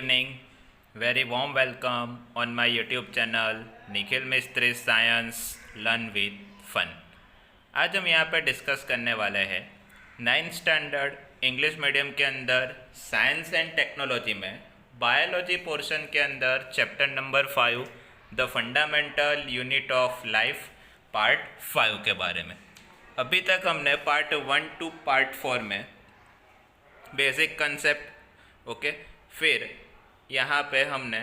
evening. Very warm welcome on my YouTube channel Nikhil मिस्त्री science learn with fun. आज हम यहाँ पे डिस्कस करने वाले हैं 9th स्टैंडर्ड इंग्लिश मीडियम के अंदर साइंस एंड टेक्नोलॉजी में बायोलॉजी पोर्शन के अंदर chapter number 5 the fundamental unit of life part 5 के बारे में। अभी तक हमने पार्ट 1 to पार्ट 4 में बेसिक कंसेप्ट ओके, फिर यहाँ पे हमने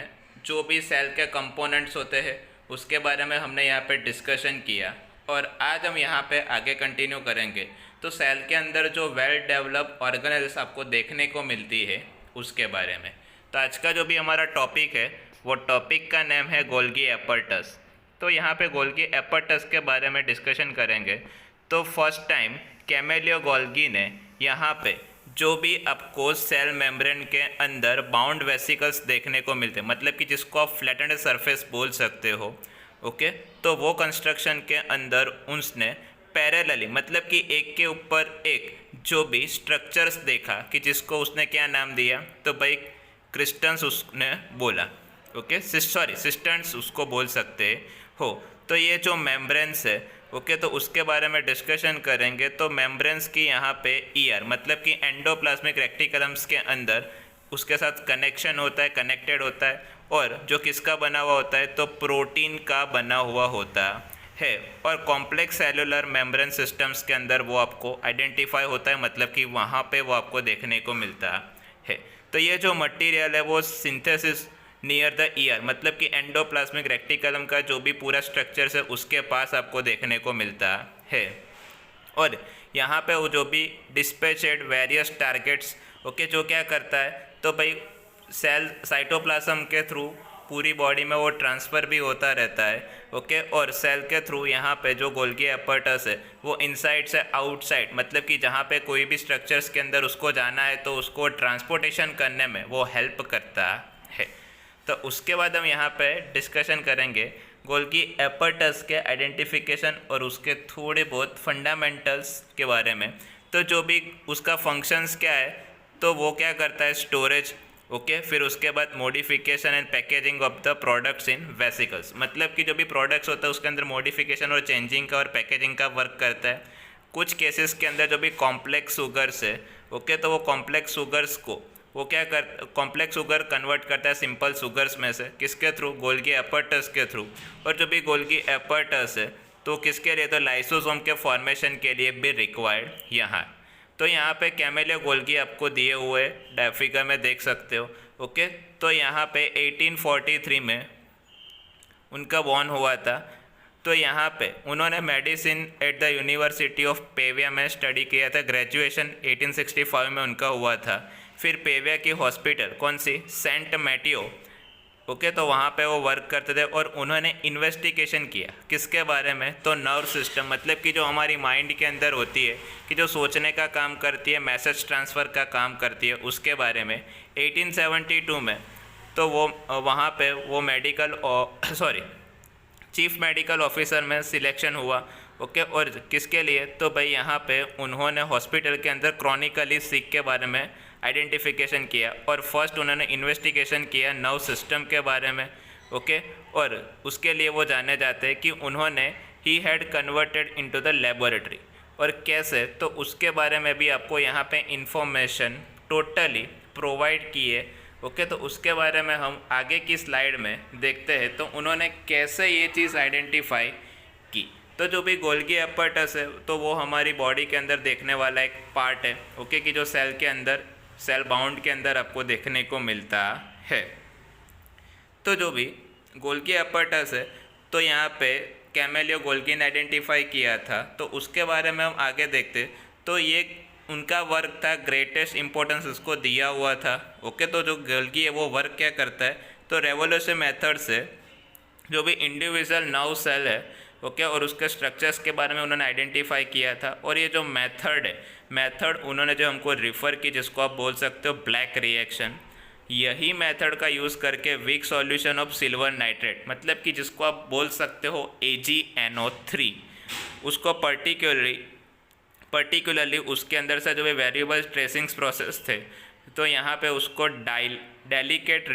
जो भी सेल के कंपोनेंट्स होते हैं उसके बारे में हमने यहाँ पे डिस्कशन किया, और आज हम यहाँ पे आगे कंटिन्यू करेंगे। तो सेल के अंदर जो वेल डेवलप्ड ऑर्गेनेल्स आपको देखने को मिलती है उसके बारे में। तो आज का जो भी हमारा टॉपिक है वो टॉपिक का नेम है गोल्गी एपर्टस। तो यहाँ पे गोल्गी एपर्टस के बारे में डिस्कशन करेंगे। तो फर्स्ट टाइम कैमेलियो गोल्गी ने यहाँ पे जो भी आपको सेल मेम्ब्रेन के अंदर बाउंड वेसिकल्स देखने को मिलते हैं, मतलब कि जिसको आप फ्लैटेंड सरफेस बोल सकते हो ओके, तो वो कंस्ट्रक्शन के अंदर उसने पैरेलली मतलब कि एक के ऊपर एक जो भी स्ट्रक्चर्स देखा कि जिसको उसने क्या नाम दिया, तो भाई क्रिस्टन्स उसने बोला ओके, सिस्टेंट्स उसको बोल सकते हो। तो ये जो मेम्ब्रेन्स है ओके, तो उसके बारे में डिस्कशन करेंगे। तो मेम्ब्रेन्स की यहाँ पे ईयर मतलब कि एंडोप्लाज्मिक रेक्टिकुलम्स के अंदर उसके साथ कनेक्शन होता है, कनेक्टेड होता है, और जो किसका बना हुआ होता है, तो प्रोटीन का बना हुआ होता है। और कॉम्प्लेक्स सेलुलर मेम्ब्रेन सिस्टम्स के अंदर वो आपको आइडेंटिफाई होता है, मतलब कि वहाँ पे वो आपको देखने को मिलता है। तो ये जो मटेरियल है वो सिंथेसिस नियर द ईयर मतलब कि एंडोप्लाज्मिक रेक्टिकुलम का जो भी पूरा स्ट्रक्चर्स है उसके पास आपको देखने को मिलता है। और यहाँ पे वो जो भी डिस्पैचेड वेरियस टारगेट्स ओके, जो क्या करता है, तो भाई सेल साइटोप्लाज्म के थ्रू पूरी बॉडी में वो ट्रांसफ़र भी होता रहता है ओके, और सेल के थ्रू यहाँ पे जो गोल्गी एपर्टस है वो इनसाइड से आउटसाइड मतलब कि जहाँ पे कोई भी स्ट्रक्चर्स के अंदर उसको जाना है तो उसको ट्रांसपोर्टेशन करने में वो हेल्प करता है। तो उसके बाद हम यहाँ पे डिस्कशन करेंगे गोल्गी एपर्टस के आइडेंटिफिकेशन और उसके थोड़े बहुत फंडामेंटल्स के बारे में। तो जो भी उसका फंक्शंस क्या है, तो वो क्या करता है, स्टोरेज ओके, फिर उसके बाद modification and packaging of the products in vesicles, मतलब कि जो भी प्रोडक्ट्स होता है उसके अंदर मॉडिफिकेशन और चेंजिंग का और पैकेजिंग का वर्क करता है। कुछ केसेस के अंदर जो भी कॉम्प्लेक्स शुगर्स है ओके, तो वो कॉम्प्लेक्स शुगर्स को वो क्या कर कॉम्प्लेक्स शुगर कन्वर्ट करता है सिंपल शुगर्स में से, किसके थ्रू, गोल्गी एपर्टस के थ्रू। और जो भी गोल्गी एपर्टस है तो किसके लिए, तो लाइसोसोम के फॉर्मेशन के लिए भी रिक्वायर्ड यहाँ। तो यहाँ पे कैमेलियो गोल्गी आपको दिए हुए फिगर में देख सकते हो ओके। तो यहाँ पे 1843 में उनका बॉर्न हुआ था। तो यहाँ पे उन्होंने medicine at the university of Pavia में स्टडी किया था, ग्रेजुएशन 1865 में उनका हुआ था। फिर पेविया की हॉस्पिटल कौन सी, सेंट मैटियो ओके, तो वहाँ पे वो वर्क करते थे और उन्होंने इन्वेस्टिगेशन किया किसके बारे में, तो नर्व सिस्टम मतलब कि जो हमारी माइंड के अंदर होती है कि जो सोचने का काम करती है, मैसेज ट्रांसफ़र का काम करती है, उसके बारे में 1872 में। तो वो वहाँ पे वो चीफ मेडिकल ऑफिसर में सिलेक्शन हुआ ओके। और किसके लिए, तो भाई यहाँ पे उन्होंने हॉस्पिटल के अंदर क्रॉनिकली सिक के बारे में आइडेंटिफिकेशन किया, और फर्स्ट उन्होंने इन्वेस्टिगेशन किया नर्व सिस्टम के बारे में ओके। और उसके लिए वो जाने जाते हैं कि उन्होंने he had converted into the laboratory, और कैसे, तो उसके बारे में भी आपको यहाँ पे इंफॉर्मेशन टोटली प्रोवाइड की है ओके। तो उसके बारे में हम आगे की स्लाइड में देखते हैं, तो उन्होंने कैसे ये चीज़ आइडेंटिफाई की। तो जो भी गोल्गी एपर्टस है तो वो हमारी बॉडी के अंदर देखने वाला एक पार्ट है ओके, कि जो सेल के अंदर सेल बाउंड के अंदर आपको देखने को मिलता है। तो जो भी गोल्गी एपर्टस है तो यहाँ पे कैमेलियो गोल्गी ने आइडेंटिफाई किया था, तो उसके बारे में हम आगे देखते। तो ये उनका वर्क था, ग्रेटेस्ट इंपॉर्टेंस उसको दिया हुआ था ओके। तो जो गोल्गी है वो वर्क क्या करता है, तो रेवोल्यूशन मेथड से जो भी इंडिविजुअल नर्व सेल है ओके, और उसके स्ट्रक्चर्स के बारे में उन्होंने आइडेंटिफाई किया था। और ये जो मेथड है, मेथड उन्होंने जो हमको रिफ़र की, जिसको आप बोल सकते हो ब्लैक रिएक्शन, यही मेथड का यूज़ करके weak solution of silver nitrate मतलब कि जिसको आप बोल सकते हो AgNO3, उसको पर्टिकुलरली उसके अंदर से जो भी वेरिएबल ट्रेसिंग्स प्रोसेस थे, तो यहाँ पे उसको डेलिकेट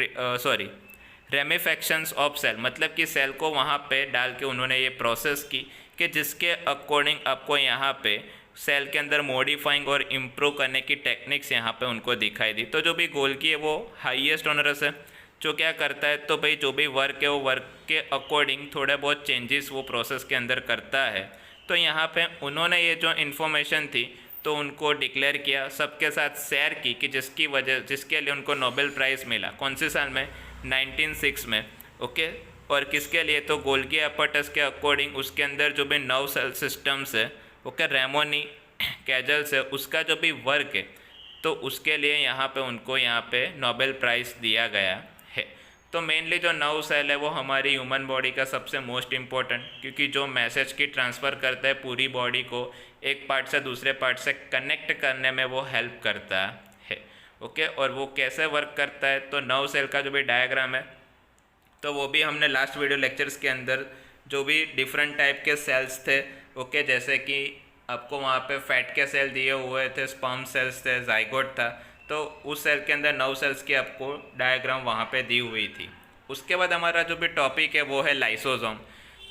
रेमिफेक्शंस ऑफ सेल, मतलब कि सेल को वहाँ पे डाल के उन्होंने ये प्रोसेस की कि जिसके अकॉर्डिंग आपको यहाँ पे सेल के अंदर मॉडिफाइंग और इम्प्रूव करने की टेक्निक्स यहाँ पे उनको दिखाई दी। तो जो भी गोल्गी है वो हाईएस्ट ऑनरस है, जो क्या करता है तो भाई जो भी वर्क है वो वर्क के अकॉर्डिंग थोड़े बहुत चेंजेस वो प्रोसेस के अंदर करता है। तो यहाँ पे उन्होंने ये जो इन्फॉर्मेशन थी तो उनको डिक्लेयर किया, सबके साथ शेयर की कि जिसके लिए उनको नोबेल प्राइज़ मिला। कौन से साल में? 1906 में। ओके, और किसके लिए? तो गोल्गी एपरटस के अकॉर्डिंग उसके अंदर जो भी नर्व सेल सिस्टम्स है, ओके, रेमोनी कैजल्स है, उसका जो भी वर्क है तो उसके लिए यहाँ पे उनको यहाँ पे नोबेल प्राइज़ दिया गया है। तो मेनली जो नर्व सेल है वो हमारी ह्यूमन बॉडी का सबसे मोस्ट इम्पोर्टेंट, क्योंकि जो मैसेज की ट्रांसफ़र करता है पूरी बॉडी को एक पार्ट से दूसरे पार्ट से कनेक्ट करने में वो हेल्प करता है। ओके, और वो कैसे वर्क करता है? तो नर्व सेल का जो भी डायग्राम है तो वो भी हमने लास्ट वीडियो लेक्चर्स के अंदर जो भी डिफरेंट टाइप के सेल्स थे, ओके, जैसे कि आपको वहाँ पे फैट के सेल दिए हुए थे, स्पर्म सेल्स थे, जाइगोट था, तो उस सेल के अंदर नर्व सेल्स की आपको डायग्राम वहाँ पे दी हुई थी। उसके बाद हमारा जो भी टॉपिक है वो है लाइसोसोम।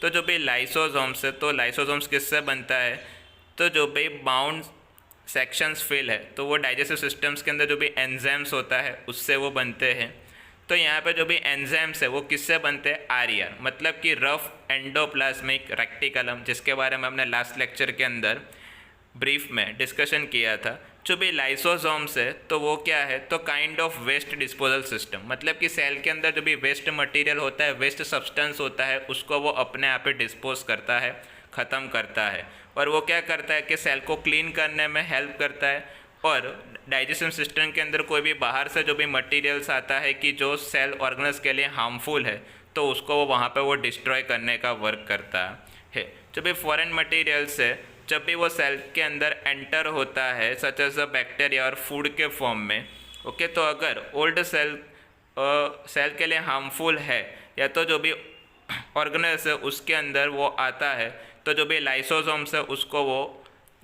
तो जो भी लाइसोसोम्स है, तो लाइसोसोम्स किससे बनता है? तो जो भी बाउंड सेक्शंस फिल है तो वो डाइजेस्टिव सिस्टम्स के अंदर जो भी एंजाइम्स होता है उससे वो बनते हैं। तो यहाँ पे जो भी एंजाइम्स है वो किससे बनते हैं? आरईआर, मतलब कि रफ एंडोप्लाज्मिक रेक्टिकलम, जिसके बारे में हमने लास्ट लेक्चर के अंदर ब्रीफ में डिस्कशन किया था। जो भी लाइसोसोम्स है तो वो क्या है? तो kind of waste disposal system, मतलब कि सेल के अंदर जो भी वेस्ट मटेरियल होता है, वेस्ट सब्सटेंस होता है, उसको वो अपने आप ही डिस्पोज करता है, ख़त्म करता है। और वो क्या करता है कि सेल को क्लीन करने में हेल्प करता है, और डाइजेशन सिस्टम के अंदर कोई भी बाहर से जो भी मटेरियल्स आता है कि जो सेल ऑर्गन्स के लिए हार्मफुल है तो उसको वो वहाँ पे वो डिस्ट्रॉय करने का वर्क करता है। जो भी फॉरेन मटेरियल्स है जब भी वो सेल के अंदर एंटर होता है, सच एज अ बैक्टीरिया और फूड के फॉर्म में, ओके, तो अगर ओल्ड सेल के लिए हार्मफुल है या तो जो भी ऑर्गेनेल्स है उसके अंदर वो आता है, तो जो भी लाइसोसोम्स है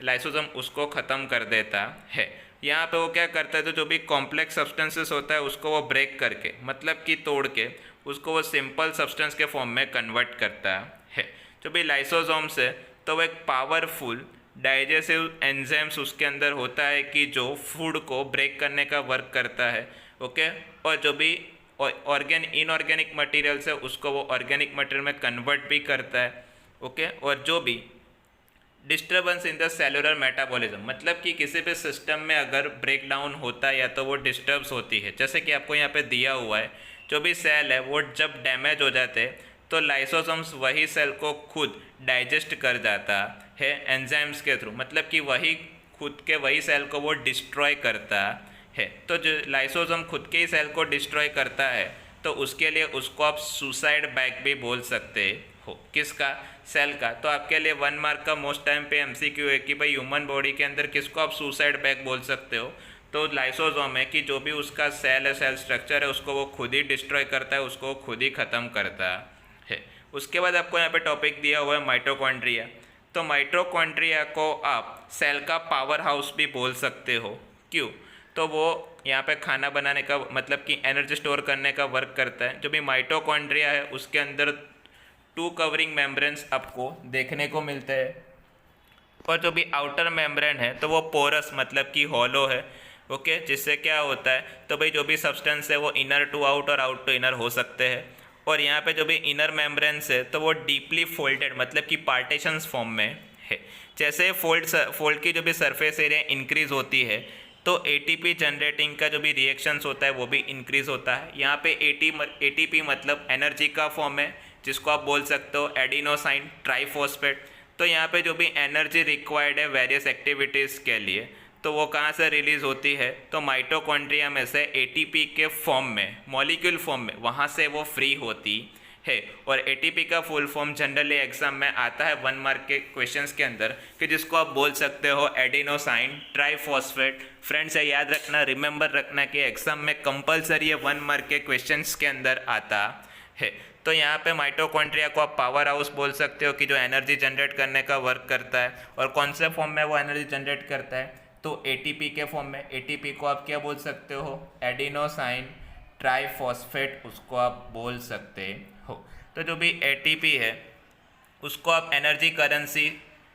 लाइसोसोम उसको ख़त्म कर देता है। यहाँ पे वो क्या करता है? तो जो भी कॉम्प्लेक्स सब्सटेंसेस होता है उसको वो ब्रेक करके, मतलब कि तोड़ के, उसको वो सिंपल सब्सटेंस के फॉर्म में कन्वर्ट करता है। जो भी लाइसोसोम्स है तो वो एक पावरफुल डाइजेस्टिव एंजाइम्स उसके अंदर होता है कि जो फूड को ब्रेक करने का वर्क करता है। ओके, और जो भी इनऑर्गेनिक मटेरियल्स है उसको वो ऑर्गेनिक मटेरियल में कन्वर्ट भी करता है। ओके, और जो भी disturbance in the cellular metabolism, मतलब कि किसी भी सिस्टम में अगर ब्रेक डाउन होता है या तो वो डिस्टर्ब्स होती है, जैसे कि आपको यहाँ पे दिया हुआ है, जो भी सेल है वो जब डैमेज हो जाते हैं तो लाइसोसोम्स वही सेल को खुद डाइजेस्ट कर जाता है एंजाइम्स के थ्रू, मतलब कि वही खुद के वही सेल को वो डिस्ट्रॉय करता है। तो जो लाइसोसोम खुद के ही सेल को डिस्ट्रॉय करता है तो उसके लिए उसको आप सुसाइड बैग भी बोल सकते हो। किसका? सेल का। तो आपके लिए 1 मार्क का मोस्ट टाइम पे एमसीक्यू है कि भाई ह्यूमन बॉडी के अंदर किसको आप सुसाइड बैग बोल सकते हो? तो लाइसोसोम है कि जो भी उसका सेल है, सेल स्ट्रक्चर है, उसको वो खुद ही डिस्ट्रॉय करता है, उसको खुद ही ख़त्म करता है। उसके बाद आपको यहाँ पे टॉपिक दिया हुआ है माइटोकॉन्ड्रिया। तो माइटोकॉन्ड्रिया को आप सेल का पावर हाउस भी बोल सकते हो। क्यों? तो वो यहाँ पे खाना बनाने का, मतलब कि एनर्जी स्टोर करने का वर्क करता है। जो भी माइटोकॉन्ड्रिया है उसके अंदर 2 कवरिंग मेम्ब्रेन्स आपको देखने को मिलते हैं, और जो भी आउटर मेम्ब्रेन है तो वो पोरस, मतलब कि हॉलो है। ओके, जिससे क्या होता है तो भाई जो भी सब्सटेंस है वो इनर टू आउट और आउट टू इनर हो सकते हैं। और यहाँ पे जो भी इनर मेम्ब्रेन्स है तो वो डीपली फोल्डेड, मतलब कि पार्टीशंस फॉर्म में है। जैसे फोल्ड की जो भी सरफेस एरिया इंक्रीज होती है तो एटीपी जनरेटिंग का जो भी रिएक्शंस होता है वो भी इंक्रीज होता है। यहाँ पे एटीपी मतलब एनर्जी का फॉर्म है, जिसको आप बोल सकते हो एडिनोसाइन ट्राइफॉस्फेट। तो यहाँ पे जो भी एनर्जी रिक्वायर्ड है वेरियस एक्टिविटीज़ के लिए, तो वो कहाँ से रिलीज़ होती है? तो माइटोकॉन्ड्रिया में से एटीपी के फॉर्म में, मॉलिक्यूल फॉर्म में, वहाँ से वो फ्री होती है। और एटीपी का फुल फॉर्म जनरली एग्जाम में आता है 1 मार्क के क्वेश्चंस के अंदर, कि जिसको आप बोल सकते हो एडिनोसाइन ट्राइफॉस्फेट। फ्रेंड्स, ये याद रखना, रिमेंबर रखना कि एग्जाम में कंपलसरी ये 1 मार्क के क्वेश्चंस के अंदर आता है। तो यहाँ पे माइटोकॉन्ड्रिया को आप पावर हाउस बोल सकते हो कि जो एनर्जी जनरेट करने का वर्क करता है। और कौन से फॉर्म में वो एनर्जी जनरेट करता है? तो एटीपी के फॉर्म में। एटीपी को आप क्या बोल सकते हो? एडिनोसाइन ट्राइफॉस्फेट उसको आप बोल सकते हो। तो जो भी एटीपी है उसको आप एनर्जी करेंसी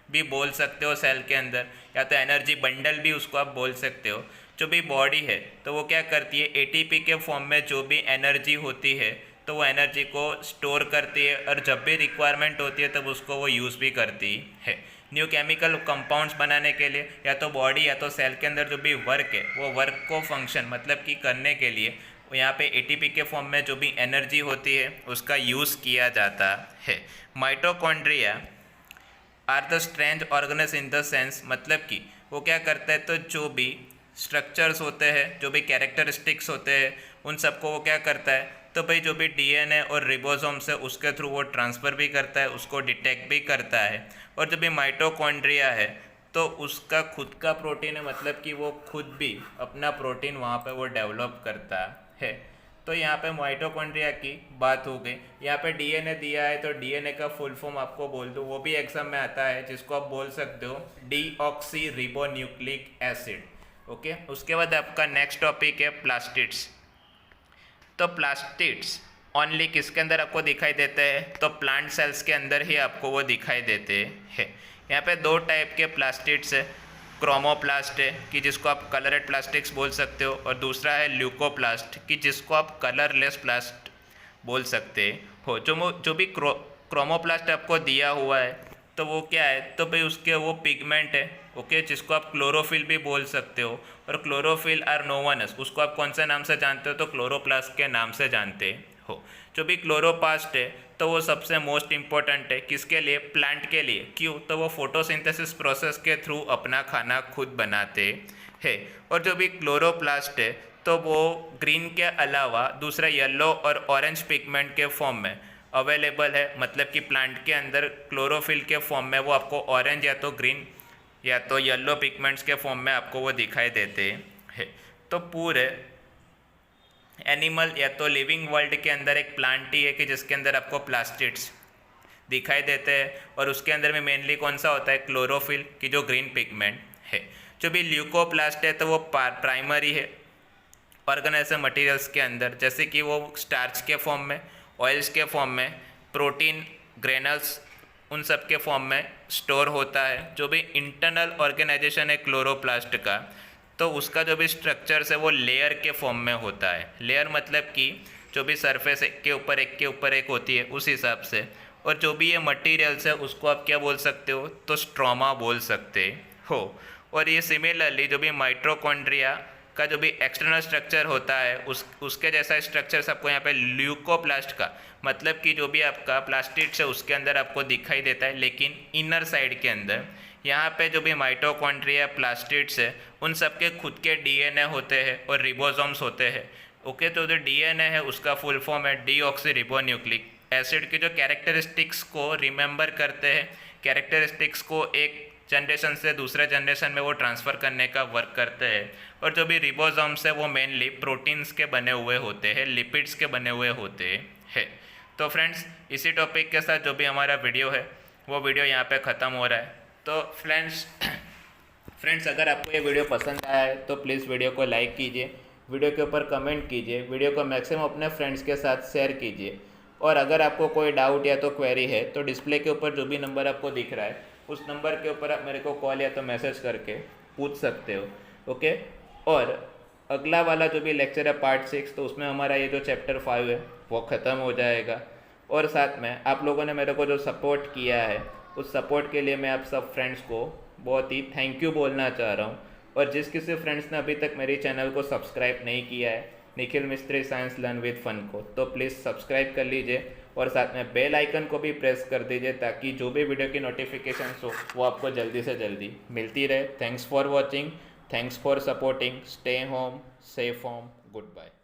भी बोल सकते हो सेल के अंदर, या तो एनर्जी बंडल भी उसको आप बोल सकते हो। जो भी बॉडी है तो वो क्या करती है, एटीपी के फॉर्म में जो भी एनर्जी होती है तो वो एनर्जी को स्टोर करती है, और जब भी रिक्वायरमेंट होती है तब उसको वो यूज़ भी करती है न्यू केमिकल कंपाउंड्स बनाने के लिए। या तो बॉडी या तो सेल के अंदर जो भी वर्क है वो वर्क को फंक्शन मतलब कि करने के लिए यहाँ पे एटीपी के फॉर्म में जो भी एनर्जी होती है उसका यूज़ किया जाता है। Mitochondria are the strange organs in the sense, मतलब कि वो क्या करता है, तो जो भी स्ट्रक्चर्स होते हैं, जो भी कैरेक्टरिस्टिक्स होते हैं, उन सबको वो क्या करता है, तो भाई जो भी डीएनए और रिबोसोम्स है उसके थ्रू वो ट्रांसफ़र भी करता है, उसको डिटेक्ट भी करता है। और जो भी माइटोकॉन्ड्रिया है तो उसका खुद का प्रोटीन है, मतलब कि वो खुद भी अपना प्रोटीन वहाँ पे वो डेवलप करता है। तो यहाँ पे माइटोकॉन्ड्रिया की बात हो गई। यहाँ पे डीएनए दिया है तो डीएनए का फुल फॉर्म आपको बोल दूँ, वो भी एग्जाम में आता है, जिसको आप बोल सकते हो डीऑक्सी रिबोन्यूक्लिक एसिड। ओके, उसके बाद आपका नेक्स्ट टॉपिक है प्लास्टिड्स। तो प्लास्टिड्स ओनली किसके अंदर आपको दिखाई देते हैं, तो प्लांट सेल्स के अंदर ही आपको वो दिखाई देते हैं। यहाँ पे दो टाइप के प्लास्टिड्स है, क्रोमोप्लास्ट है कि जिसको आप कलरेड प्लास्टिक्स बोल सकते हो, और दूसरा है ल्यूकोप्लास्ट कि जिसको आप कलरलेस प्लास्ट बोल सकते हो। जो भी क्रोमोप्लास्ट आपको दिया हुआ है तो वो क्या है, तो भाई उसके वो पिगमेंट है, ओके, जिसको आप क्लोरोफिल भी बोल सकते हो। और क्लोरोफिल आर नोवनस, उसको आप कौन से नाम से जानते हो, तो क्लोरोप्लास्ट के नाम से जानते हो। जो भी क्लोरोप्लास्ट है तो वो सबसे मोस्ट इम्पोर्टेंट है किसके लिए, प्लांट के लिए। क्यों, तो वो फोटोसिंथेसिस प्रोसेस के थ्रू अपना खाना खुद बनाते हैं। और जो भी क्लोरोप्लास्ट है तो वो ग्रीन के अलावा दूसरा येलो और ऑरेंज पिगमेंट के फॉर्म में अवेलेबल है, मतलब कि प्लांट के अंदर क्लोरोफिल के फॉर्म में वो आपको ऑरेंज या तो ग्रीन या तो येलो पिगमेंट्स के फॉर्म में आपको वो दिखाई देते हैं। तो पूरे एनिमल या तो लिविंग वर्ल्ड के अंदर एक प्लांट ही है कि जिसके अंदर आपको प्लास्टिड्स दिखाई देते हैं, और उसके अंदर में मेनली कौन सा होता है, क्लोरोफिल की जो ग्रीन पिगमेंट है। जो भी ल्यूकोप्लास्ट है तो वो प्राइमरी है ऑर्गेनाइजर मटेरियल्स के अंदर, जैसे कि वो स्टार्च के फॉर्म में, ऑयल्स के फॉर्म में, प्रोटीन ग्रेनल्स उन सब के फॉर्म में स्टोर होता है। जो भी इंटरनल ऑर्गेनाइजेशन है क्लोरोप्लास्ट का, तो उसका जो भी स्ट्रक्चर्स है वो लेयर के फॉर्म में होता है। लेयर मतलब कि जो भी सरफेस एक के ऊपर एक होती है उस हिसाब से। और जो भी ये मटेरियल्स है उसको आप क्या बोल सकते हो, तो स्ट्रोमा बोल सकते हो। और ये सिमिलरली जो भी माइटोकॉन्ड्रिया का जो भी एक्सटर्नल स्ट्रक्चर होता है उसके जैसा स्ट्रक्चर्स आपको यहाँ पे ल्यूकोप्लास्ट का, मतलब कि जो भी आपका प्लास्टिड्स है उसके अंदर आपको दिखाई देता है, लेकिन इनर साइड के अंदर यहाँ पे जो भी माइटोकॉन्ड्रिया प्लास्टिड्स है उन सब के खुद के डीएनए होते हैं और रिबोसोम्स होते हैं। ओके, तो जो डीएनए है उसका फुल फॉर्म है डीऑक्सी रिबोन्यूक्लिक एसिड की जो कैरेक्टरिस्टिक्स को रिमेंबर करते हैं, कैरेक्टरिस्टिक्स को एक जनरेशन से दूसरे जनरेशन में वो ट्रांसफ़र करने का वर्क करते हैं। और जो भी रिबोसोम्स है वो मेनली प्रोटीन्स के बने हुए होते हैं, लिपिड्स के बने हुए होते हैं। तो फ्रेंड्स, इसी टॉपिक के साथ जो भी हमारा वीडियो है वो वीडियो यहाँ पे ख़त्म हो रहा है। तो फ्रेंड्स अगर आपको ये वीडियो पसंद आया है तो प्लीज़ वीडियो को लाइक कीजिए, वीडियो के ऊपर कमेंट कीजिए, वीडियो को मैक्सिमम अपने फ्रेंड्स के साथ शेयर कीजिए। और अगर आपको कोई डाउट या तो क्वेरी है तो डिस्प्ले के ऊपर जो भी नंबर आपको दिख रहा है उस नंबर के ऊपर आप मेरे को कॉल या तो मैसेज करके पूछ सकते हो। ओके, और अगला वाला जो भी लेक्चर है पार्ट 6, तो उसमें हमारा ये जो चैप्टर 5 है वो ख़त्म हो जाएगा। और साथ में आप लोगों ने मेरे को जो सपोर्ट किया है उस सपोर्ट के लिए मैं आप सब फ्रेंड्स को बहुत ही थैंक यू बोलना चाह रहा हूँ। और जिस किसी फ्रेंड्स ने अभी तक मेरे चैनल को सब्सक्राइब नहीं किया है निखिल मिस्त्री साइंस लर्न विद फन को, तो प्लीज़ सब्सक्राइब कर लीजिए और साथ में बेल आइकन को भी प्रेस कर दीजिए ताकि जो भी वीडियो की नोटिफिकेशन हो वो आपको जल्दी से जल्दी मिलती रहे। Thanks for watching, thanks for supporting, stay home, safe home, good bye.